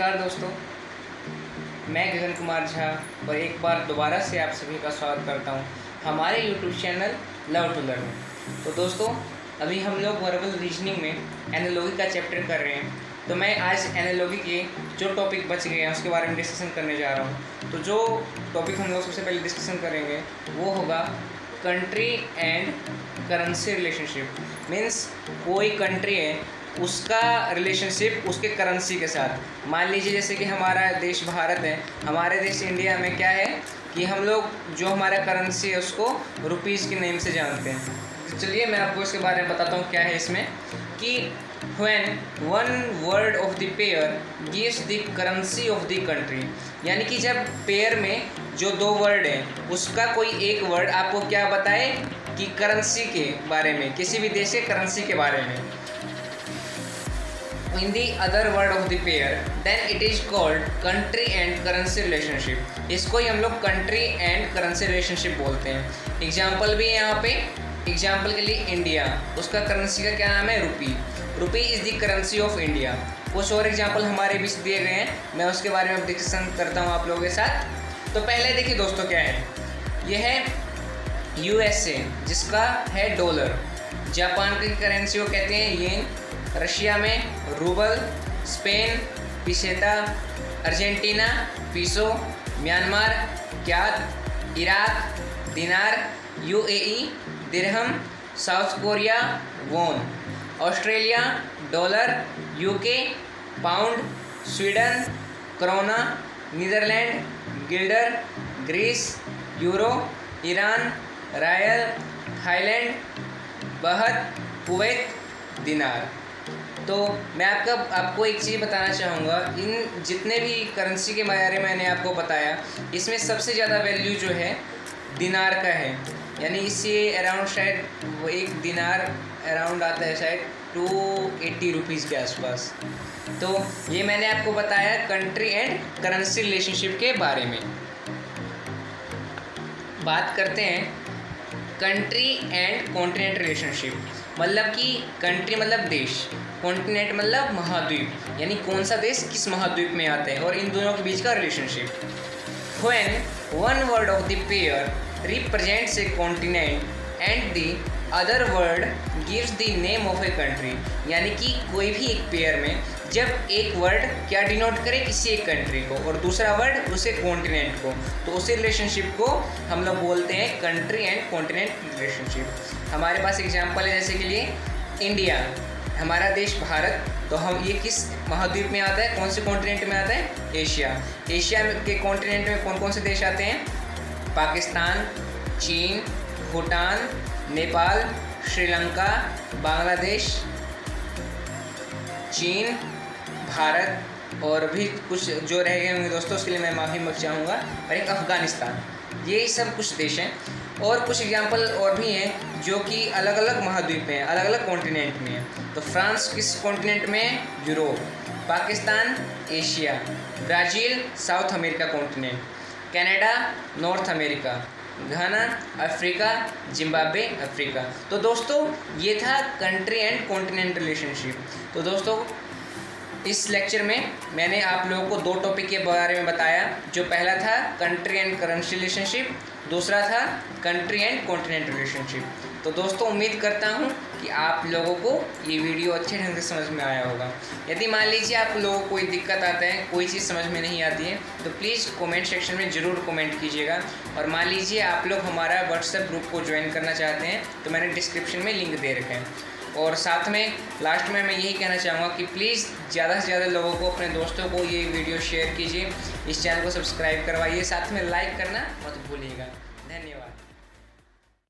नमस्कार दोस्तों, मैं गगन कुमार झा और एक बार दोबारा से आप सभी का स्वागत करता हूं हमारे YouTube channel love to learn में। तो दोस्तों, अभी हम लोग वर्बल रीजनिंग में एनालॉजी का चैप्टर कर रहे हैं। तो मैं आज एनालॉजी के जो टॉपिक बच गए हैं उसके बारे में डिस्कशन करने जा रहा हूं। तो जो टॉपिक हम लोग सबसे पहले डिस्कशन करेंगे वो होगा country and currency relationship. Means कोई कंट्री है उसका रिलेशनशिप उसके करेंसी के साथ। मान लीजिए जैसे कि हमारा देश भारत है, हमारे देश इंडिया में क्या है कि हम लोग जो हमारा करेंसी है उसको रुपीज़ के नेम से जानते हैं। तो चलिए मैं आपको इसके बारे में बताता हूँ क्या है इसमें कि when one word of the pair gives the currency of the country, यानी कि जब पेयर में जो दो वर्ड हैं उसका कोई एक वर्ड आपको क्या बताए कि करेंसी के बारे में, किसी भी देश के करेंसी के बारे में, in the other word of the pair, then it is called country and currency relationship। इसको ही हम लोग country and currency relationship बोलते हैं। एग्जाम्पल भी है यहाँ पे। एग्जाम्पल के लिए इंडिया, उसका करेंसी का क्या नाम है? Rupee. Rupee is the currency of India. कुछ और एग्जाम्पल हमारे बीच दिए गए हैं, मैं उसके बारे में डिस्कशन करता हूँ आप लोगों के साथ। तो पहले देखिए दोस्तों क्या है, यह है USA जिसका है डॉलर। जापान की करेंसी को कहते हैं येन। रशिया में rouble, Spain peseta, Argentina peso, Myanmar kyat, Iraq dinar, UAE dirham, South Korea won, Australia dollar, UK pound, Sweden krona, Netherland guilder, Greece euro, Iran rial, Thailand baht, Kuwait dinar. तो मैं आपको एक चीज़ बताना चाहूँगा, इन जितने भी currency के बारे में मैंने आपको बताया इसमें सबसे ज़्यादा वैल्यू जो है दिनार का है। यानी इससे अराउंड शायद वो एक दिनार अराउंड आता है शायद 280 रुपीज़ के आसपास। तो ये मैंने आपको बताया कंट्री एंड करेंसी रिलेशनशिप के बारे में। बात करते हैं कंट्री एंड कॉन्टिनेंट रिलेशनशिप। मतलब कि कंट्री मतलब देश, कॉन्टिनेंट मतलब महाद्वीप, यानी कौन सा देश किस महाद्वीप में आता है, और इन दोनों के बीच का relationship. When one word of the pair represents a continent and the other word gives the name of a country, यानी कि कोई भी एक पेयर में जब एक वर्ड क्या डिनोट करे किसी एक कंट्री को और दूसरा वर्ड उसे कॉन्टिनेंट को, तो उसी रिलेशनशिप को हम लोग बोलते हैं कंट्री एंड कॉन्टिनेंट रिलेशनशिप। हमारे पास एग्जांपल है जैसे के लिए इंडिया, हमारा देश भारत, तो हम ये किस महाद्वीप में आता है, कौन से कॉन्टिनेंट में आता है? एशिया। एशिया के कॉन्टिनेंट में कौन कौन से देश आते हैं? पाकिस्तान, चीन, भूटान, नेपाल, श्रीलंका, बांग्लादेश, चीन, भारत, और भी कुछ जो रह गए होंगे दोस्तों उसके लिए मैं माफ़ी मांग चाहूँगा, और एक अफ़गानिस्तान। ये सब कुछ देश हैं और कुछ एग्जाम्पल और भी हैं जो कि अलग अलग महाद्वीप में, अलग अलग कॉन्टिनेंट में हैं। तो फ्रांस किस कॉन्टिनेंट में है? Europe. Pakistan Asia, Brazil South America continent, Canada North America, Ghana Africa, Zimbabwe Africa. तो दोस्तों ये था कंट्री एंड कॉन्टिनेंट रिलेशनशिप। तो दोस्तों इस लेक्चर में मैंने आप लोगों को दो टॉपिक के बारे में बताया। जो पहला था कंट्री एंड करेंसी रिलेशनशिप, दूसरा था कंट्री एंड कॉन्टिनेंट रिलेशनशिप। तो दोस्तों उम्मीद करता हूँ कि आप लोगों को ये वीडियो अच्छे ढंग से समझ में आया होगा। यदि मान लीजिए आप लोगों को कोई दिक्कत आता है, कोई चीज़ समझ में नहीं आती है, तो प्लीज़ कमेंट सेक्शन में ज़रूर कमेंट कीजिएगा। और मान लीजिए आप लोग हमारा व्हाट्सएप ग्रुप को ज्वाइन करना चाहते हैं तो मैंने डिस्क्रिप्शन में लिंक दे रखे हैं। और साथ में लास्ट में मैं यही कहना चाहूँगा कि प्लीज़ ज़्यादा से ज़्यादा लोगों को, अपने दोस्तों को ये वीडियो शेयर कीजिए, इस चैनल को सब्सक्राइब करवाइए, साथ में लाइक करना मत भूलिएगा। धन्यवाद।